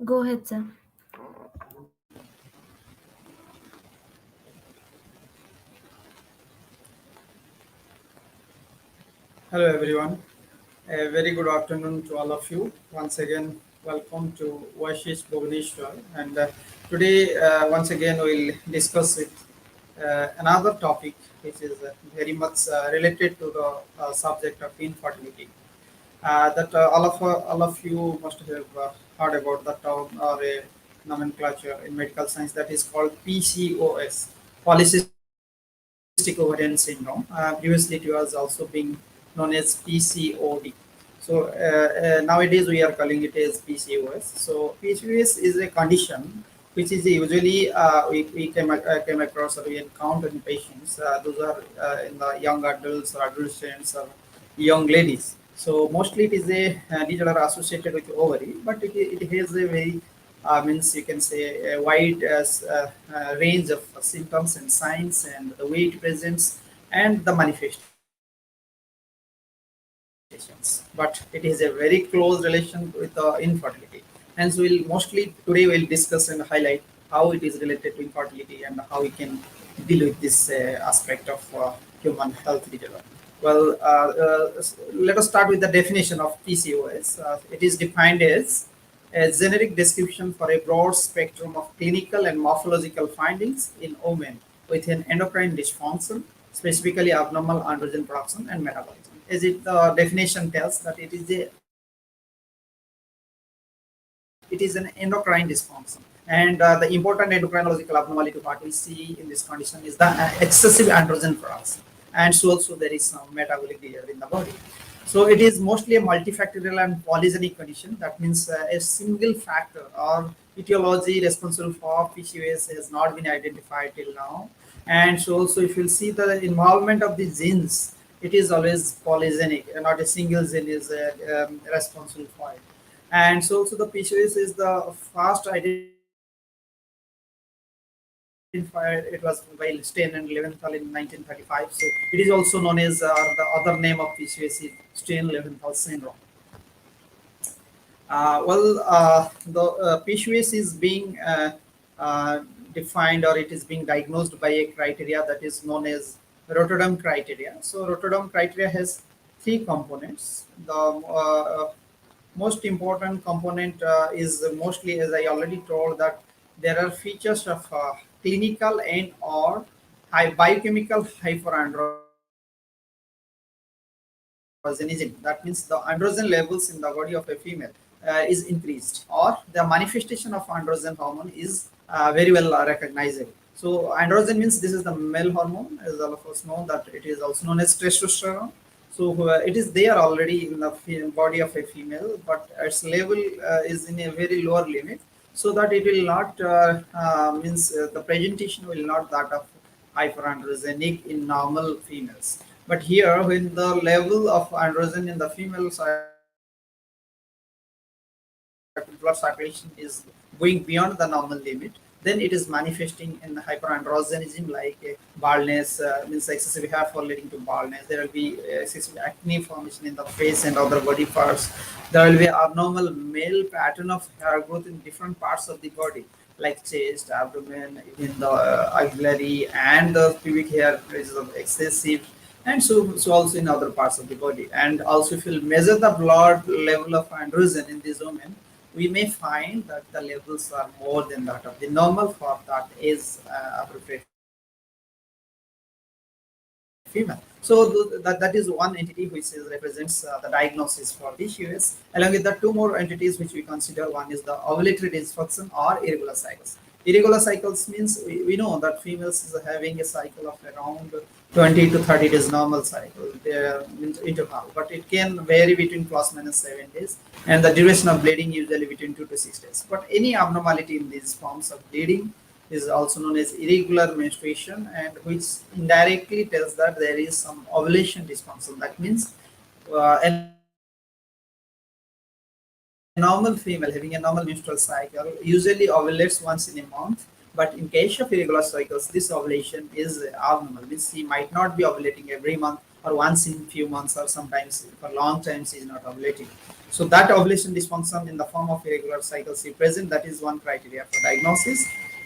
Go ahead, sir. Hello everyone. A very good afternoon to all of you. Once again, welcome to Oasis Bhubaneswar. And today, once again, we'll discuss with another topic which is very much related to the subject of infertility. That all of you must have heard about the term or a nomenclature in medical science that is called PCOS, polycystic ovarian syndrome. Previously, it was also being known as PCOD. So nowadays we are calling it as PCOS. So PCOS is a condition which is usually came across or we encounter in patients. Those are in the young adults or adolescents or young ladies. So mostly it is a disorder associated with ovary, but it has a very means you can say a wide range of symptoms and signs and the way it presents and the manifestations. But it is a very close relation with infertility. Hence, we'll mostly today we'll discuss and highlight how it is related to infertility and how we can deal with this aspect of human health disorder. Well, let us start with the definition of PCOS. It is defined as a generic description for a broad spectrum of clinical and morphological findings in women with an endocrine dysfunction, specifically abnormal androgen production and metabolism. As the definition tells that it is an endocrine dysfunction. And the important endocrinological abnormality what we see in this condition is the excessive androgen production. And so also there is some metabolic disorder in the body. So it is mostly a multifactorial and polygenic condition. That means a single factor or etiology responsible for PCOS has not been identified till now. And so also if you see the involvement of the genes, it is always polygenic and not a single gene is responsible for it. And so also the PCOS is the first identified. It was by Stein and Leventhal in 1935. So it is also known as the other name of PCOS is Stein-Leventhal syndrome. The PCOS is being defined or it is being diagnosed by a criteria that is known as Rotterdam criteria. So Rotterdam criteria has three components. The most important component is mostly, as I already told, that there are features of clinical and or biochemical hyperandrogenism. That means the androgen levels in the body of a female is increased, or the manifestation of androgen hormone is very well recognizable. So androgen means this is the male hormone, as all of us know that it is also known as testosterone. So it is there already in the body of a female, but its level is in a very lower limit, so that it will not means the presentation will not that of hyperandrogenic in normal females. But here, when the level of androgen in the female blood circulation is going beyond the normal limit, then it is manifesting in hyperandrogenism like baldness, means excessive hair fall leading to baldness. There will be excessive acne formation in the face and other body parts. There will be abnormal male pattern of hair growth in different parts of the body, like chest, abdomen, even the axillary and the pubic hair is excessive, and so also in other parts of the body. And also if you measure the blood level of androgen in this woman, we may find that the levels are more than that of the normal for that is appropriate female. So that is one entity which represents the diagnosis for PCOS. Along with the two more entities which we consider, one is the ovulatory dysfunction or irregular cycles. Irregular cycles means we know that females is having a cycle of around 20 to 30 days normal cycle interval, but it can vary between plus minus 7 days, and the duration of bleeding usually between 2 to 6 days. But any abnormality in these forms of bleeding is also known as irregular menstruation, and which indirectly tells that there is some ovulation dysfunction. That means a normal female having a normal menstrual cycle usually ovulates once in a month, but in case of irregular cycles, this ovulation is abnormal. Means she might not be ovulating every month, or once in few months, or sometimes for long time she is not ovulating. So that ovulation dysfunction in the form of irregular cycles is present. That is one criteria for diagnosis.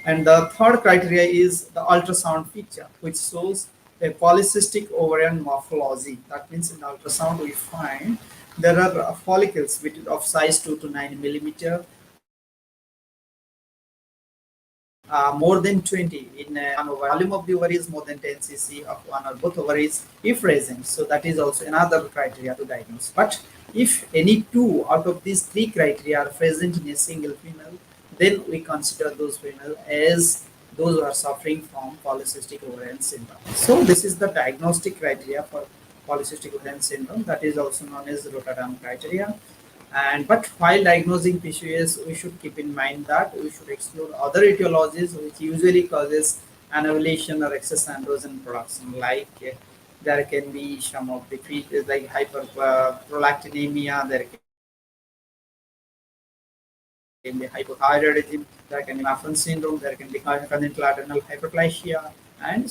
And the third criteria is the ultrasound picture, which shows a polycystic ovarian morphology. That means in ultrasound we find there are follicles of size 2 to 9 millimeter, more than 20 in one volume of the ovary is more than 10 cc of one or both ovaries if present. So that is also another criteria to diagnose. But if any two out of these three criteria are present in a single female, then we consider those female as those who are suffering from polycystic ovarian syndrome. So this is the diagnostic criteria for polycystic ovarian syndrome, that is also known as Rotterdam criteria. And but while diagnosing PCOS, we should keep in mind that we should explore other etiologies which usually causes anovulation or excess androgen production. Like there can be some of the features like hyperprolactinemia, there can be hypothyroidism, there can be Marfan syndrome, there can be congenital adrenal hyperplasia, and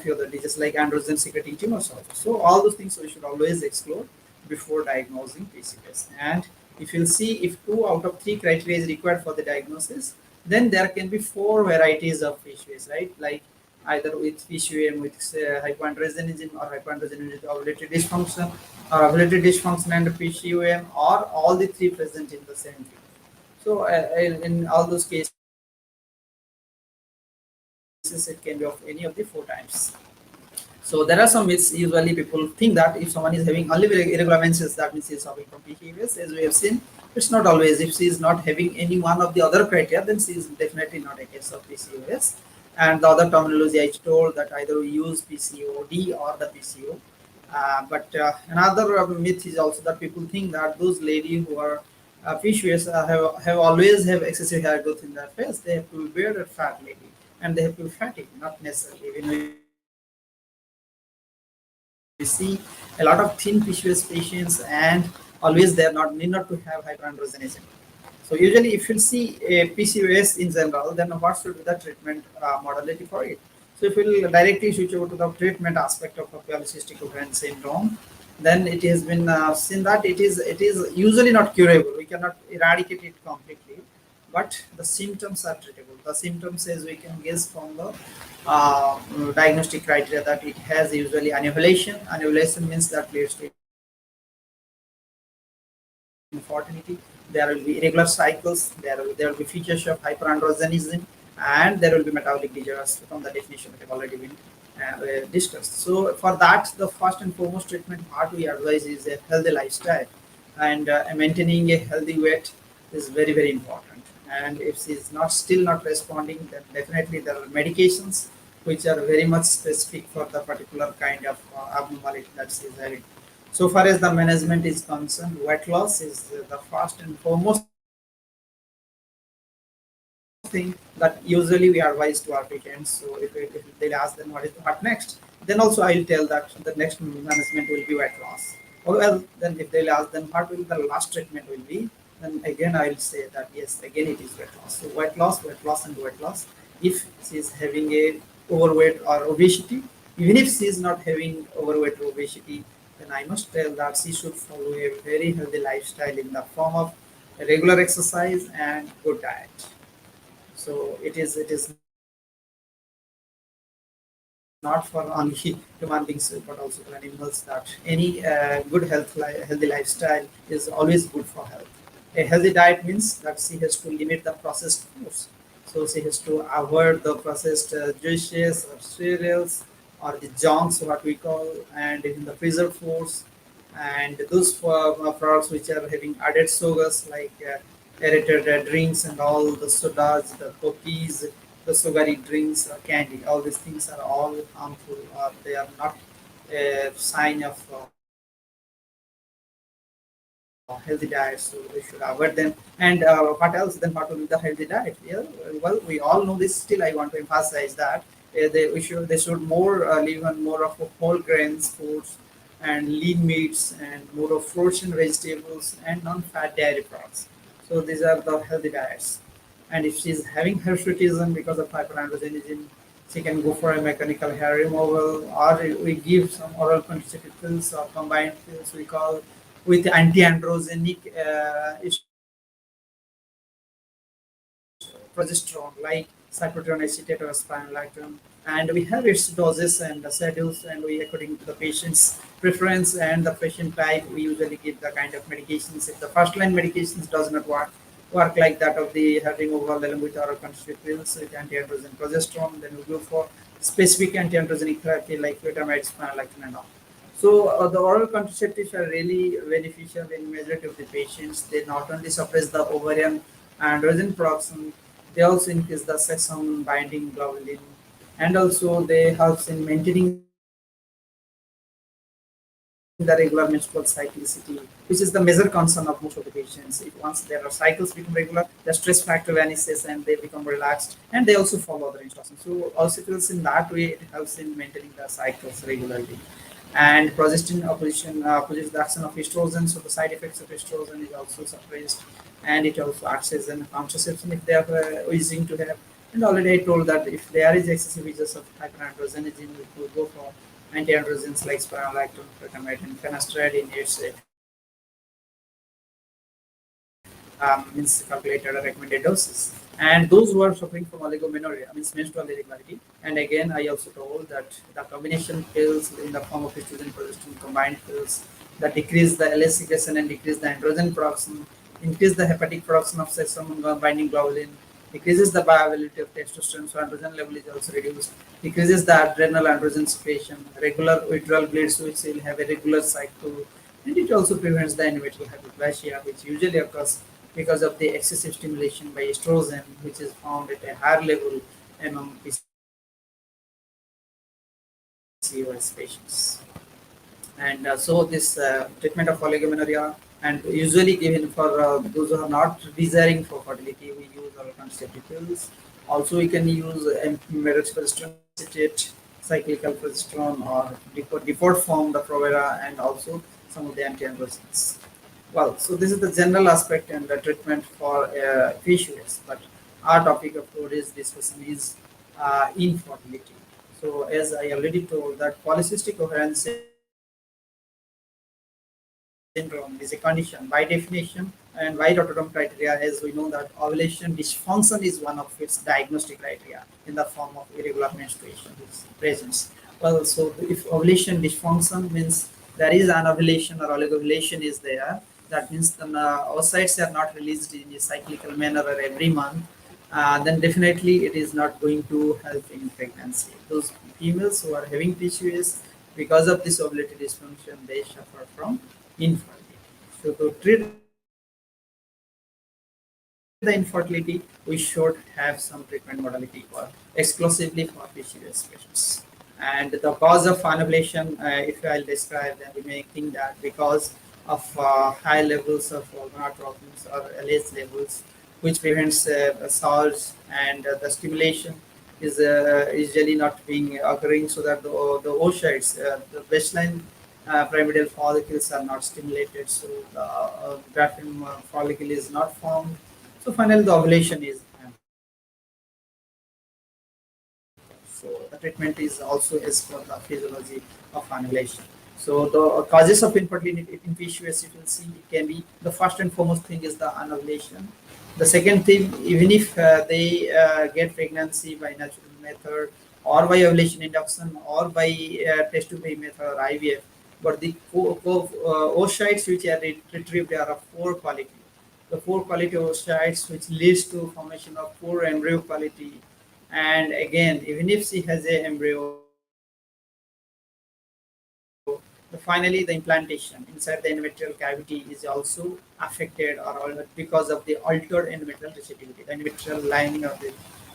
few other diseases like androgen secreting tumors also. So all those things we should always explore before diagnosing PCOS. And if you'll see, if 2 out of 3 criteria is required for the diagnosis, then there can be 4 varieties of PCOS, right? Like either with PCOM with hypoandrogenism, or hypoandrogenism with ovulatory dysfunction, or ovulatory dysfunction and PCOM, or all the 3 present in the same field. So in all those cases, it can be of any of the 4 types. So there are some myths. Usually people think that if someone is having only irregular menses, that means he is suffering from PCOS. As we have seen, it's not always. If she is not having any one of the other criteria, then she is definitely not a case of PCOS. And the other terminology I told, that either we use PCOD or the PCO. But another myth is also that people think that those ladies who are PCOS have always have excessive hair growth in their face. They have to be bearded fat lady, and they have to be fatty, not necessarily. We see a lot of thin PCOS patients, and always they are not need not to have hyperandrogenism. So usually, if you see a PCOS in general, then what should be the treatment modality for it? So if we will directly switch over to the treatment aspect of polycystic ovarian syndrome, then it has been seen that it is usually not curable. We cannot eradicate it completely, but the symptoms are treatable. The symptoms, as we can guess from the diagnostic criteria, that it has usually anovulation. Anovulation means that leads to infertility. There will be irregular cycles. There will be features of hyperandrogenism, and there will be metabolic disorders from the definition that have already been discussed. So for that, the first and foremost treatment part we advise is a healthy lifestyle, and maintaining a healthy weight is very, very important. And if she is still not responding, then definitely there are medications which are very much specific for the particular kind of abnormality that she is having. So far as the management is concerned, weight loss is the first and foremost thing that usually we advise to our patients. So if they ask them what next, then also I will tell that the next management will be weight loss. Or well, then if they'll ask them what will the last treatment will be, then again I will say that yes, again it is weight loss. So weight loss, and weight loss. If she is having a overweight or obesity, even if she is not having overweight or obesity, then I must tell that she should follow a very healthy lifestyle in the form of regular exercise and good diet. So it is not for only human beings but also for animals, that any good healthy lifestyle is always good for health. A healthy diet means that she has to limit the processed foods. So she has to avoid the processed juices or cereals, or the junks, what we call, and in the preserved foods, and those products which are having added sugars, like aerated drinks and all the sodas, the cookies, the sugary drinks or candy. All these things are all harmful, or they are not a sign of healthy diet, so we should avoid them. And what else? Then what will be the healthy diet? Yeah, well, we all know this. Still, I want to emphasize that they should more live on more of whole grains foods and lean meats, and more of fruits and vegetables, and non-fat dairy products. So these are the healthy diets. And if she's having hirsutism because of hyperandrogenism, She can go for a mechanical hair removal, or we give some oral contraceptive pills or combined pills we call with anti-androgenic progesterone like cyclotron acetate or spironolactone. And we have its doses and the schedules, and we, according to the patient's preference and the patient type, we usually give the kind of medications. If the first line medications does not work like that of the hair removal along with oral contraceptive pills with anti-androgen progesterone, then we go for specific anti-androgenic therapy like glutamate, spironolactone, and all. So the oral contraceptives are really beneficial in majority of the patients. They not only suppress the ovarian androgen production, they also increase the sex hormone binding globulin, and also they helps in maintaining the regular menstrual cyclicity, which is the major concern of most of the patients. If once their cycles become regular, the stress factor vanishes and they become relaxed, and they also follow other instructions. So also feels in that way it helps in maintaining the cycles regularly. And progestin opposition opposes the action of estrogen, so the side effects of estrogen is also suppressed, and it also acts as a contraception if they are wishing to have. And already I told that if there is excessive uses of hyperandrogenism, we could go for anti-androgens like spironolactone, glutamate, and finasteride in its means calculated or recommended doses. And those who are suffering from oligomenorrhea, means menstrual irregularity. And again, I also told that the combination pills in the form of estrogen progesterone combined pills that decrease the LH secretion and decrease the androgen production, increase the hepatic production of sex hormone binding globulin, decreases the bioavailability of testosterone, so androgen level is also reduced, decreases the adrenal androgen secretion, regular withdrawal bleeds, which will have a regular cycle, and it also prevents the endometrial hyperplasia, which usually occurs because of the excessive stimulation by estrogen, which is found at a higher level among PCOS patients. And so this treatment of oligomenorrhea and usually given for those who are not desiring for fertility, we use our contraceptive pills. Also, we can use progesterone, cyclical progesterone, or default form the Provera, and also some of the anti-androgens. Well, so this is the general aspect and the treatment for PCOS, but our topic of today's discussion is infertility. So as I already told that polycystic ovarian syndrome is a condition by definition and by Rotterdam criteria, as we know that ovulation dysfunction is one of its diagnostic criteria in the form of irregular menstruation presence. Well, so if ovulation dysfunction means there is an ovulation or oligovulation is there, that means the oocytes are not released in a cyclical manner or every month, then definitely it is not going to help in pregnancy. Those females who are having PCOS, because of this ovulatory dysfunction, they suffer from infertility. So to treat the infertility, we should have some treatment modality for exclusively for PCOS patients. And the cause of anovulation, if I'll describe, then we may think that because of high levels of gonadotropins or LH levels, which prevents salts, and the stimulation is usually not being occurring, so that the oocytes, the baseline pyramidal follicles are not stimulated, so the graphene follicle is not formed. So finally, the ovulation is. So the treatment is also as for the physiology of anovulation. So the causes of infertility in PCOS, you can see it can be the first and foremost thing is the anovulation. The second thing, even if they get pregnancy by natural method or by ovulation induction or by test tube method or IVF, but the oocytes which are retrieved are of poor quality. The poor quality oocytes which leads to formation of poor embryo quality. And again, even if she has a embryo, finally the implantation inside the endometrial cavity is also affected or because of the altered endometrial receptivity. The endometrial lining of the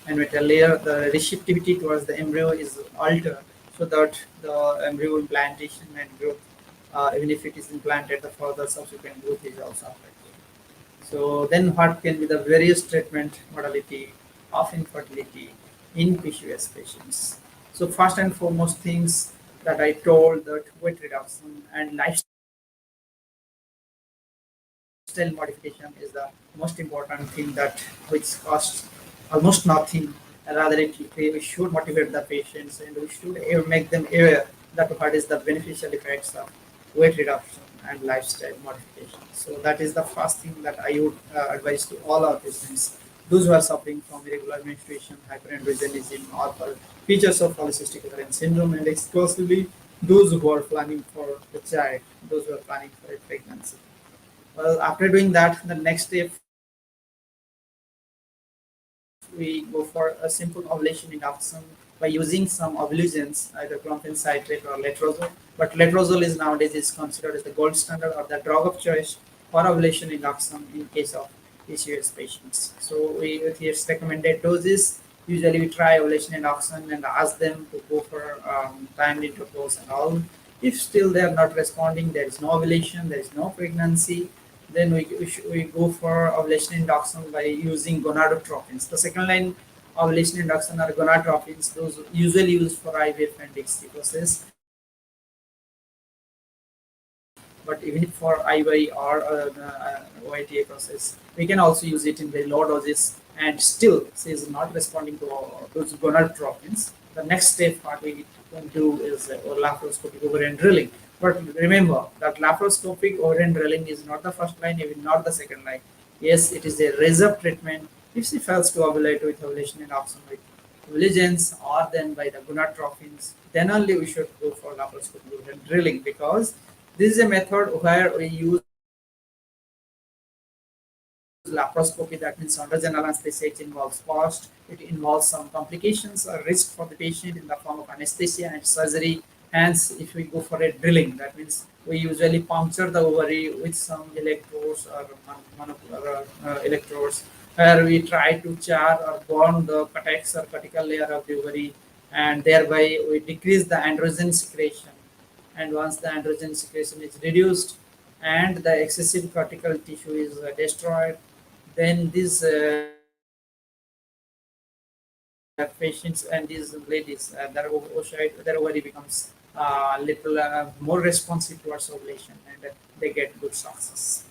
endometrial layer, the receptivity towards the embryo is altered, so that the embryo implantation and growth, even if it is implanted, the further subsequent growth is also affected. So then what can be the various treatment modality of infertility in PCOS patients? So first and foremost things that I told, that weight reduction and lifestyle modification is the most important thing, that which costs almost nothing Rather, we should motivate the patients and we should make them aware that what is the beneficial effects of weight reduction and lifestyle modification. So that is the first thing that I would advise to all our patients, those who are suffering from irregular menstruation, hyperandrogenism, or for features of polycystic ovarian syndrome, and exclusively those who are planning for the child, those who are planning for a pregnancy. Well, after doing that, the next step we go for a simple ovulation induction by using some ovulants, either clomiphene citrate or letrozole. But letrozole is nowadays is considered as the gold standard or the drug of choice for ovulation induction in case of PCOS patients. So we with its recommended doses, usually we try ovulation induction and ask them to go for timed intervals and all. If still they are not responding, there is no ovulation, there is no pregnancy, then we go for ovulation induction by using gonadotropins. The second line ovulation induction are gonadotropins, those usually used for IVF and ICSI process. But even for IY or OITA process, we can also use it in very low doses and still she is not responding to those gonadotropins. The next step what we can do is laparoscopic ovarian drilling. But remember that laparoscopic ovarian drilling is not the first line, even not the second line. Yes, it is a reserve treatment. If she fails to ovulate with ovulation induction with ovulants or then by the gonadotropins, then only we should go for laparoscopic ovarian drilling, because this is a method where we use laparoscopy, that means under general anesthesia. It involves cost, it involves some complications or risk for the patient in the form of anesthesia and surgery. Hence, if we go for a drilling, that means we usually puncture the ovary with some electrodes or monopolar electrodes, where we try to char or burn the cortex or cortical layer of the ovary, and thereby we decrease the androgen secretion. And once the androgen secretion is reduced and the excessive cortical tissue is destroyed, then these patients and these ladies, their ovary becomes little more responsive towards ovulation, and they get good success.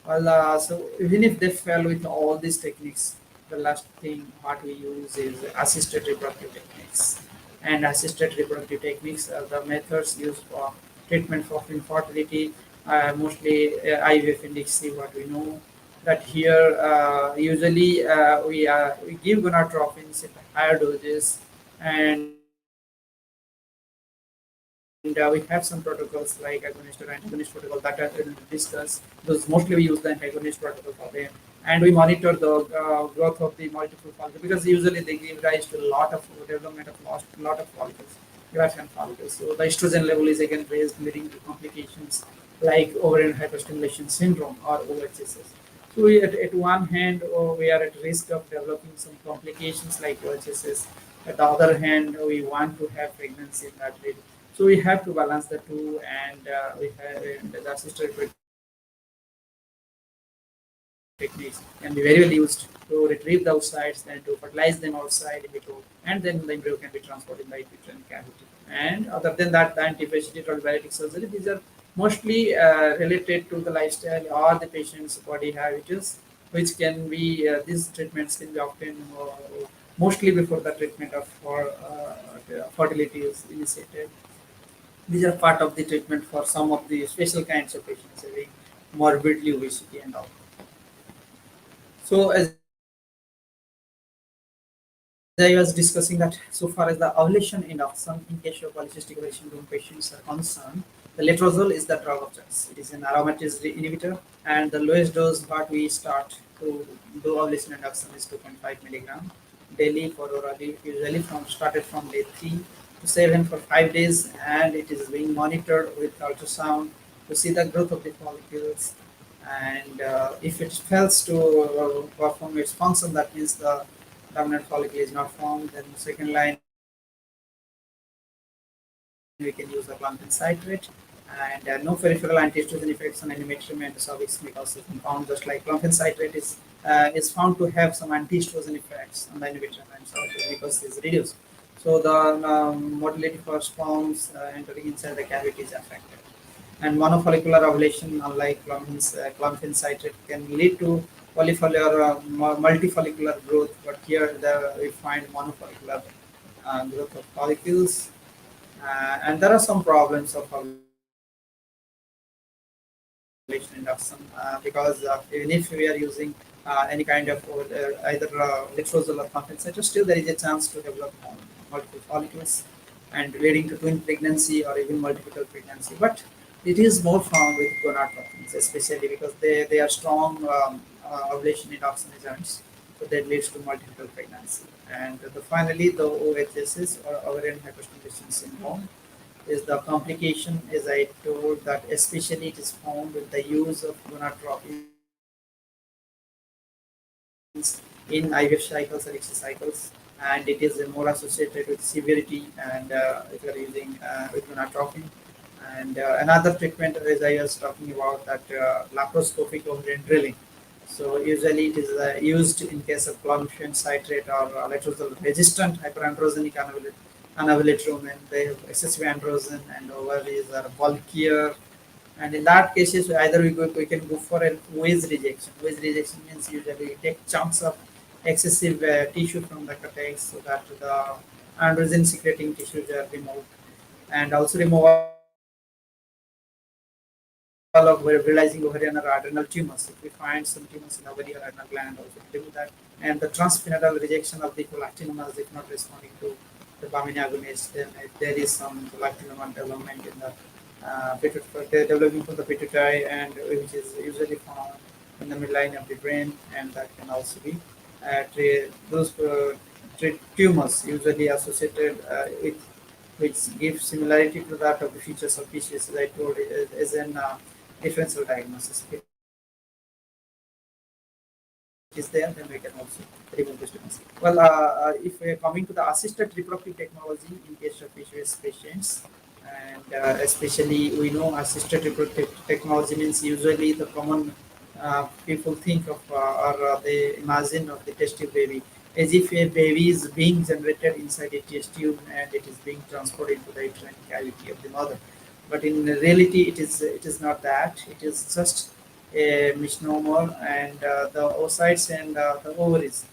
Well, so even if they fail with all these techniques, the last thing what we use is assisted reproductive techniques. And assisted reproductive techniques are the methods used for treatment of infertility, mostly IVF and ICSI, what we know. That here usually we give gonadotropins at higher doses, and we have some protocols like agonist or antagonist protocol that I will discuss. Those mostly we use the antagonist protocol for them, and we monitor the growth of the multiple follicles, because usually they give rise to a lot of development of lot of follicles, growth and follicles. So the estrogen level is again raised, leading to complications like ovarian hyperstimulation syndrome or OHSS. So we, at one hand, we are at risk of developing some complications like OHSS. At the other hand, we want to have pregnancy in that rate. So we have to balance the two, and we have the assisted techniques can be very well used to retrieve the outsides and to fertilize them outside in vitro, and then the embryo can be transported in the uterine cavity. And other than that, the anti-fascitic or bariatric surgery, these are mostly related to the lifestyle or the patient's body habits, which can be these treatments can be obtained mostly before the treatment of fertility is initiated. These are part of the treatment for some of the special kinds of patients having morbidly obesity and all. So as I was discussing that so far as the ovulation induction in case of polycystic ovarian syndrome patients are concerned, the letrozole is the drug of choice. It is an aromatase inhibitor, and the lowest dose what we start to do ovulation induction is 2.5 milligram daily for orally, usually started from day 3 to 7 for 5 days, and it is being monitored with ultrasound to see the growth of the follicles. And if it fails to perform its function, that means the dominant follicle is not formed, then the second line we can use the clomiphene citrate, and no peripheral anti-estrogen effects on endometrium and cervix because it's been found, just like clomiphene citrate is found to have some anti-estrogen effects on the endometrium and cervix because it's reduced. So the motility for sperms entering inside the cavity is affected. And monofollicular ovulation, unlike clomiphene citrate, can lead to polyfollicular multifollicular growth, but here we find monofollicular growth of follicles, and there are some problems of ovulation induction because even if we are using any kind of either letrozole or compensator, still there is a chance to develop multiple follicles and leading to twin pregnancy or even multiple pregnancy. But it is more found with gonadotropins, especially because they are strong ovulation induction agents, so that leads to multiple pregnancy. And finally, the OHSS or ovarian hyperstimulation syndrome is the complication, as I told, that especially it is found with the use of gonadotropins in IVF cycles or XC cycles, and it is more associated with severity and if you are using with gonadotropin. And another treatment, as I was talking about, that laparoscopic ovarian drilling. So usually it is used in case of clomiphene citrate or letrozole resistant hyperandrogenic anovulate women. They have excessive androgen and ovaries are bulkier. And in that cases, either we can go for a wedge rejection. Wedge rejection means usually we take chunks of excessive tissue from the cortex so that the androgen secreting tissues are removed, and also removal of realizing ovarian or adrenal tumors. If we find some tumors in ovary or adrenal gland, also remove that. And the transprenadal rejection of the prolactinomas if not responding to the Bamini agonist, then if there is some prolactinoma development in the developing from the pituitary, and which is usually found in the midline of the brain, and that can also be those tumors usually associated with which give similarity to that of the features of PCOS, as I told, as an differential diagnosis. If it is there, then we can also remove this difference. Well, if we are coming to the assisted reproductive technology in case of PCOS patients, and especially we know assisted reproductive technology means usually the common people think of or they imagine of the test tube baby as if a baby is being generated inside a test tube and it is being transported into the uterine cavity of the mother. But in reality, it is not that. It is just a misnomer, and the oocytes and the ovaries,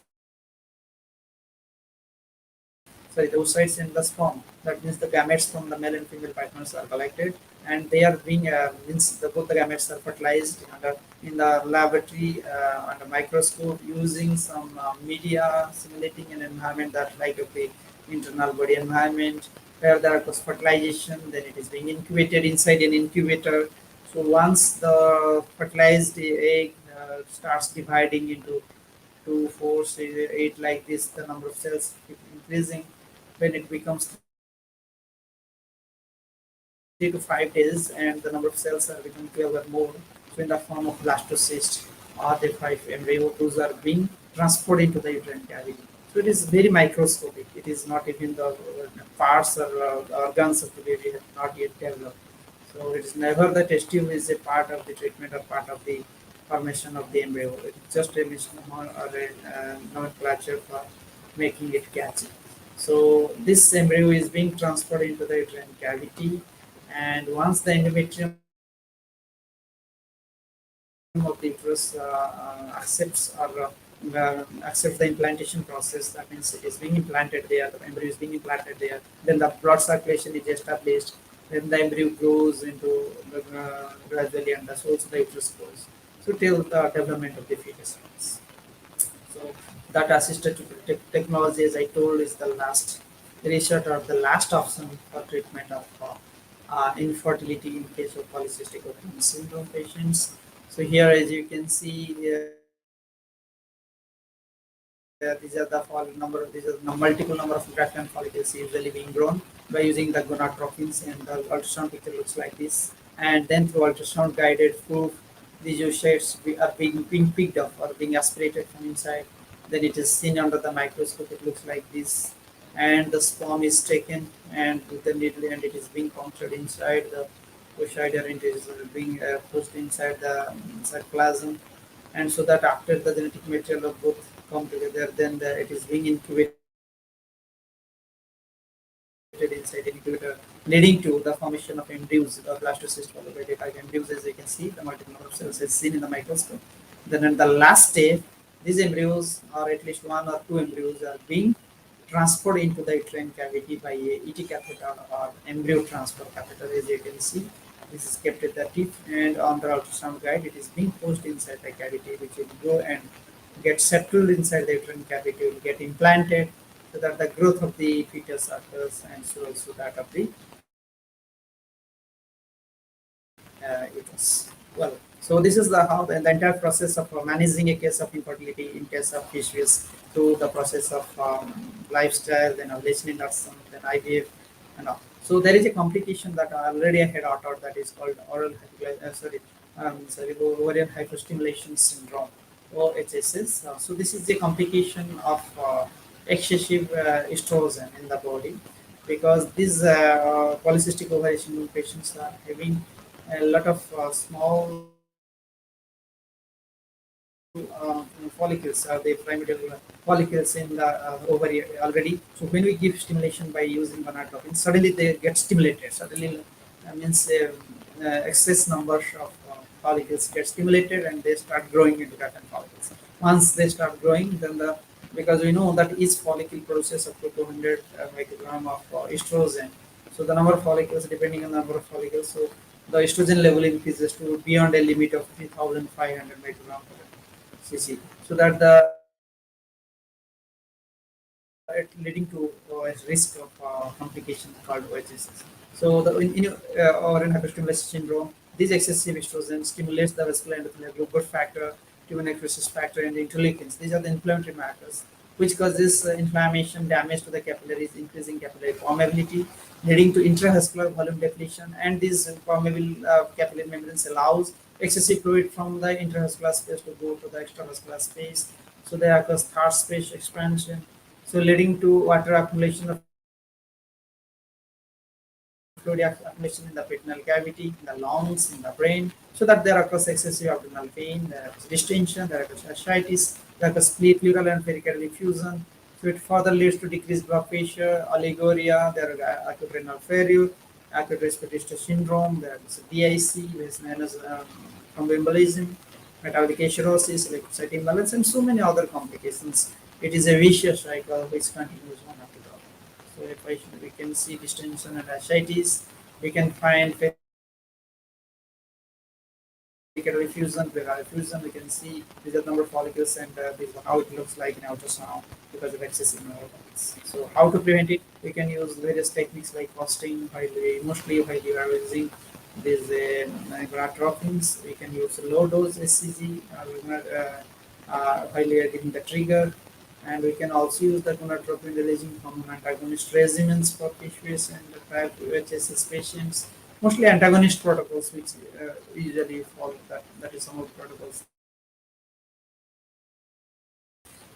sorry, the oocytes in the sperm. That means the gametes from the male and female partners are collected, and they are being means both the gametes are fertilized in the laboratory under microscope using some media simulating an environment that like of the internal body environment where there was fertilization. Then it is being incubated inside an incubator. So once the fertilized egg starts dividing into 2, 4, 6, 8 like this, the number of cells keep increasing. When it becomes 3 to 5 days, and the number of cells are becoming 12 or more, so in the form of blastocyst or the 5 embryo, those are being transported into the uterine cavity. So it is very microscopic. It is not even the parts or organs of the baby have not yet developed. So it is never the test tube is a part of the treatment or part of the formation of the embryo. It's just a misnomer or a nomenclature for making it catchy. So this embryo is being transported into the uterine cavity, and once the endometrium of the uterus accepts or accepts the implantation process, that means it is being implanted there, the embryo is being implanted there, then the blood circulation is established, then the embryo grows into gradually, and thus also the uterus grows. So till the development of the fetus happens. So that assisted technology, as I told, is the last research or the last option for treatment of infertility in case of polycystic ovarian syndrome patients. So here, as you can see, these are the multiple number of graphene follicles usually being grown by using the gonadotropins, and the ultrasound picture looks like this. And then through ultrasound guided proof, these oocytes are being picked up or being aspirated from inside. Then it is seen under the microscope. It looks like this, and the sperm is taken and with the needle, and it is being punctured inside the oocyte, and it is being pushed inside the cytoplasm, and so that after the genetic material of both come together, then it is being incubated inside the incubator, leading to the formation of embryos, the blastocyst followed by the embryos. As you can see, the multiple number of cells is seen in the microscope. Then in the last step, These embryos, or at least one or two embryos, are being transferred into the uterine cavity by a ET catheter or embryo transfer catheter. As you can see, this is kept at the tip, and on the ultrasound guide, it is being pushed inside the cavity, which will go and get settled inside the uterine cavity, will get implanted, so that the growth of the fetus occurs, and so also that of the uterus. Well, so this is the entire process of managing a case of infertility in case of PCOS, through the process of lifestyle, then ovulation induction, then IVF, and all. So there is a complication that already I had uttered, that is called ovarian hyperstimulation syndrome, OHSS. So this is a complication of excessive estrogen in the body, because these polycystic ovarian patients are having a lot of small uh, follicles, the pyramidal follicles in the ovary already. So when we give stimulation by using gonadotropin, suddenly they get stimulated. Suddenly means excess number of follicles get stimulated, and they start growing into pattern follicles. Once they start growing, then because we know that each follicle produces up to 200 microgram of estrogen. So the number of follicles, depending on the number of follicles, so the estrogen level increases to beyond a limit of 3,500 microgram per cc. So that the leading to a risk of complication called OHSS. So or in hyperstimulation syndrome, this excessive estrogen stimulates the vascular endothelial growth factor, tumor necrosis factor, and interleukins. These are the inflammatory markers which causes inflammation, damage to the capillaries, increasing capillary permeability, leading to intravascular volume depletion. And these permeable capillary membranes allows excessive fluid from the intravascular space to go to the extravascular space. So there occurs third space expansion, so leading to water accumulation of fluid accumulation in the peritoneal cavity, in the lungs, in the brain, so that there occurs excessive abdominal pain, there occurs distension, there occurs ascites, there occurs pleural and pericardial effusion. So it further leads to decreased blood pressure, oligoria, there are acute renal failure, acute respiratory distress syndrome, there is DIC, which is known as thromboembolism, metabolic acidosis, electrocyte imbalance, and so many other complications. It is a vicious cycle which continues one after the other. So if we can see distension and ascites, we can find pericardial effusion, pleural effusion. We can see these are the number of follicles, and this is how it looks like in ultrasound because of excessive number of follicles. So how to prevent it? We can use various techniques like fasting, mostly while you are using these gonadotropins. We can use low dose SCG while you are giving the trigger, and we can also use the gonadotropin releasing hormone antagonist regimens for PCOS and prior to OHSS patients. Mostly antagonist protocols, which usually follow that is some of the protocols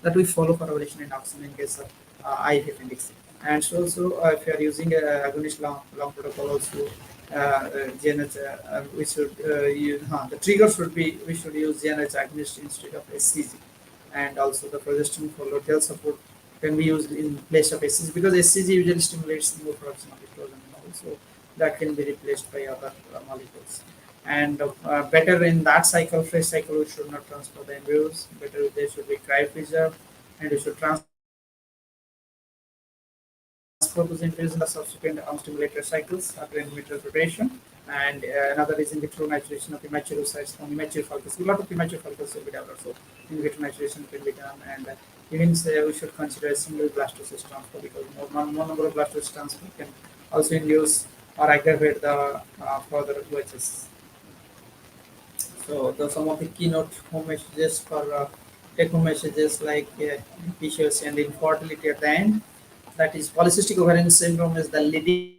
that we follow for ovulation induction in case of IVF index. And so also, if you are using a agonist long protocol, also GNH, we should use the trigger should be we should use GNH agonist instead of SCG, and also the progesterone for luteal support can be used in place of SCG, because SCG usually stimulates more production of estrogen, and also that can be replaced by other molecules. And better in that cycle, fresh cycle, we should not transfer the embryos. Better they should be cryopreserved, and we should transfer those embryos in the subsequent unstimulated cycles after endometrial preparation. And another is in vitro maturation of immature oocytes from immature follicles. A lot of immature follicles will be developed, so in vitro maturation can be done. And even we should consider a single blastocyst transfer, because more number of blastocyst transfer can also induce or aggravate the further OHS. So some of the keynote home messages for take home messages like PCOS and infertility at the end. That is, polycystic ovarian syndrome is the leading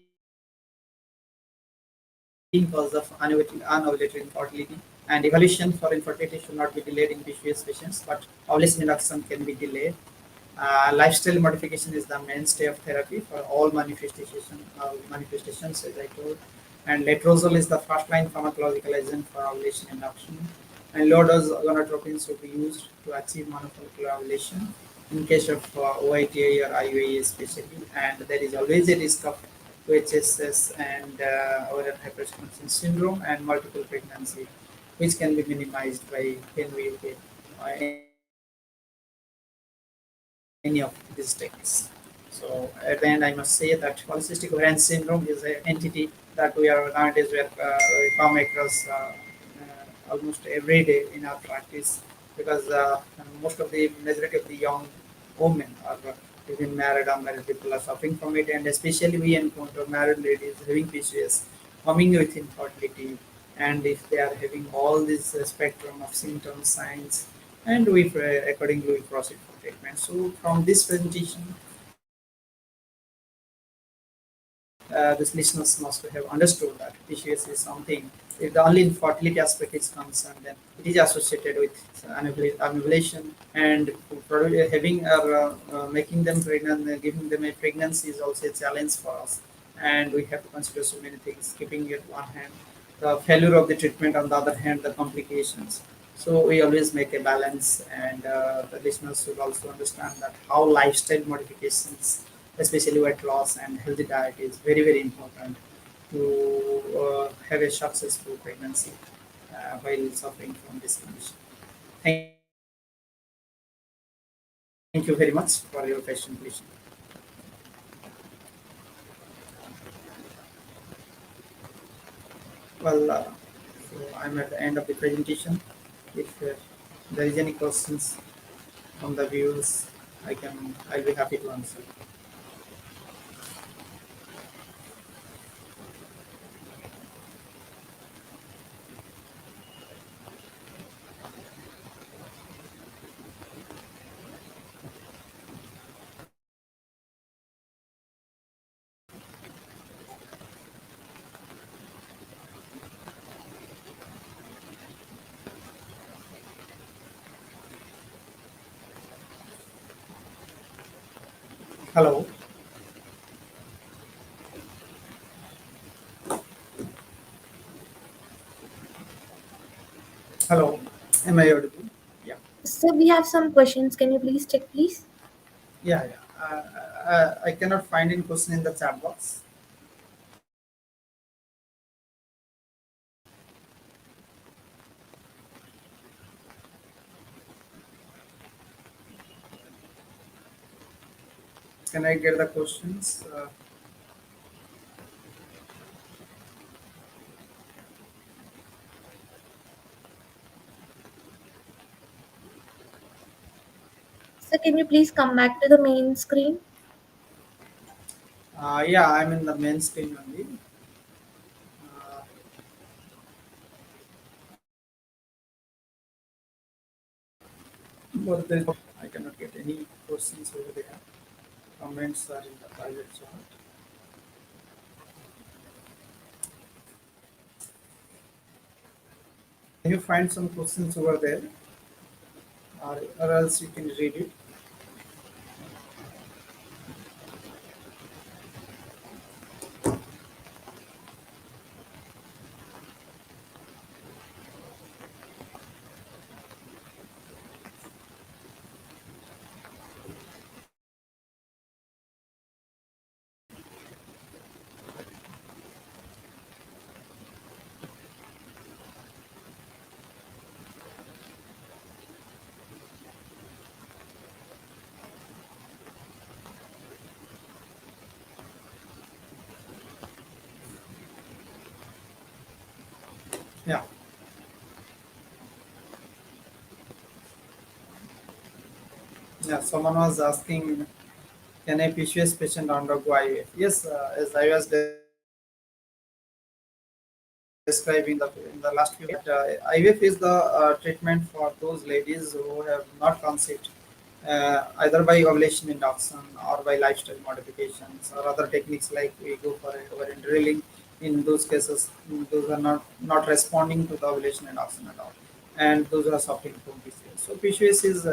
cause of unovulated infertility, and evaluation for infertility should not be delayed in PCOS patients, but ovulation induction can be delayed. Lifestyle modification is the mainstay of therapy for all manifestations, as I told. And letrozole is the first line pharmacological agent for ovulation induction. And low dose gonadotropins should be used to achieve monofollicular ovulation in case of OITA or IUA especially. And there is always a risk of OHSS and ovarian hyperstimulation syndrome and multiple pregnancy, which can be minimized by when we get any of these techniques. So at the end, I must say that polycystic ovarian syndrome is an entity that we are nowadays we come across almost every day in our practice, because most of the majority of the young women are even married, unmarried people are suffering from it, and especially we encounter married ladies having PCOS coming with infertility, and if they are having all this spectrum of symptoms, signs, and we accordingly we proceed for treatment. So from this presentation, these listeners must have understood that PCOS is something. If the only infertility aspect is concerned, then it is associated with ovulation, and having making them pregnant, giving them a pregnancy is also a challenge for us. And we have to consider so many things. Keeping it one hand, the failure of the treatment, on the other hand, the complications. So we always make a balance, and the listeners should also understand that how lifestyle modifications, especially weight loss and healthy diet, is very very important to have a successful pregnancy while suffering from this condition. Thank you very much for your patient listening. Well, so I'm at the end of the presentation. If there is any questions from the viewers, I'll be happy to answer. Hello. Hello. Am I audible? Yeah. So we have some questions. Can you please check, please? Yeah, yeah. I cannot find any question in the chat box. Can I get the questions? So can you please come back to the main screen? Yeah, I'm in the main screen only. Uh, but I cannot get any questions over there. Comments are in the private chat. Can you find some questions over there, or else you can read it? Yeah. Yeah. Someone was asking, can a PCOS patient undergo IVF? Yes, as I was described in the last few minutes. IVF is the treatment for those ladies who have not conceived either by ovulation induction or by lifestyle modifications or other techniques like we go for ovarian drilling. In those cases, those are not responding to the ovulation induction at all, and those are suffering from PCOS. So PCOS is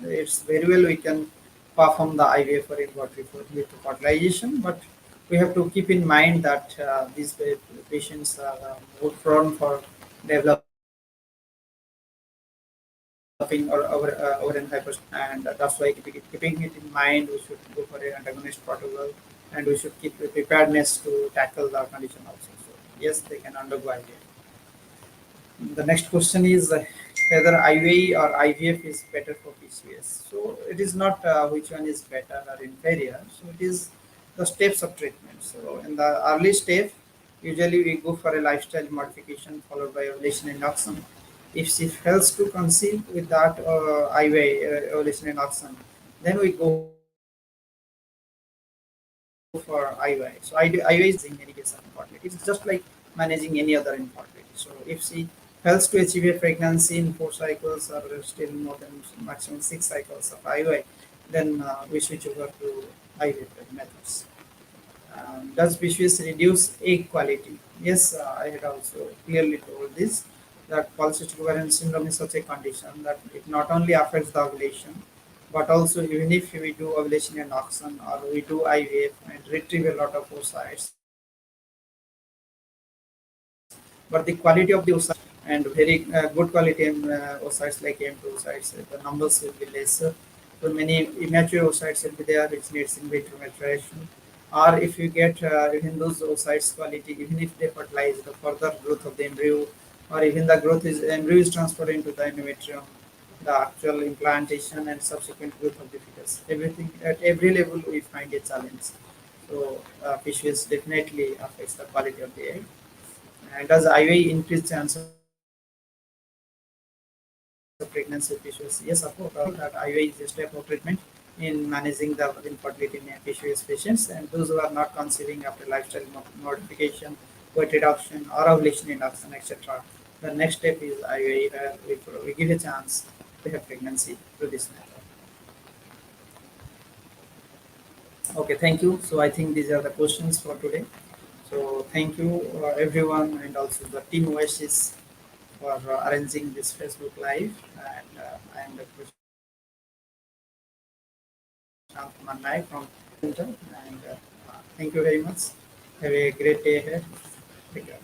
it's very well we can perform the IVF for infertility with fertilization, but we have to keep in mind that these patients are more prone for developing ovarian hypertension, and that's why keeping it in mind, we should go for an antagonist protocol, and we should keep the preparedness to tackle the condition also. So yes, they can undergo IVF. The next question is, whether IUI or IVF is better for PCOS. So it is not which one is better or inferior. So it is the steps of treatment. So in the early step, usually we go for a lifestyle modification followed by ovulation induction. If she fails to conceive with that IUI, ovulation induction, then we go for IUI. So IUI is not managing any case of infertility. It's just like managing any other infertility. So if she fails to achieve a pregnancy in 4 cycles or still more than maximum 6 cycles of IUI, then we switch over to IVF methods. Does PCOS reduce egg quality? Yes, I had also clearly told this that polycystic ovarian syndrome is such a condition that it not only affects the ovulation, but also even if we do ovulation and induction or we do IVF and retrieve a lot of oocytes, but the quality of the oocytes and very good quality oocytes like M2 oocytes, the numbers will be lesser. So many immature oocytes will be there which needs in vitro maturation. Or if you get even those oocytes quality, even if they fertilize the further growth of the embryo, or even the growth is embryo is transferred into the endometrium, the actual implantation and subsequent growth of the fetus. Everything at every level we find a challenge. So PCOS definitely affects the quality of the egg. And does IUI increase chance of pregnancy with PCOS? Yes, of course. That IUI is a step of treatment in managing the infertility in PCOS patients, and those who are not conceiving after lifestyle modification, weight reduction, or ovulation induction, etc. The next step is IUI, where we give a chance to have pregnancy through this method. Okay, thank you. So I think these are the questions for today. So thank you everyone, and also the team Oasis for arranging this Facebook Live. And I am the Prasanta Kumar Nayak from Center. And thank you very much. Have a great day ahead. Take care.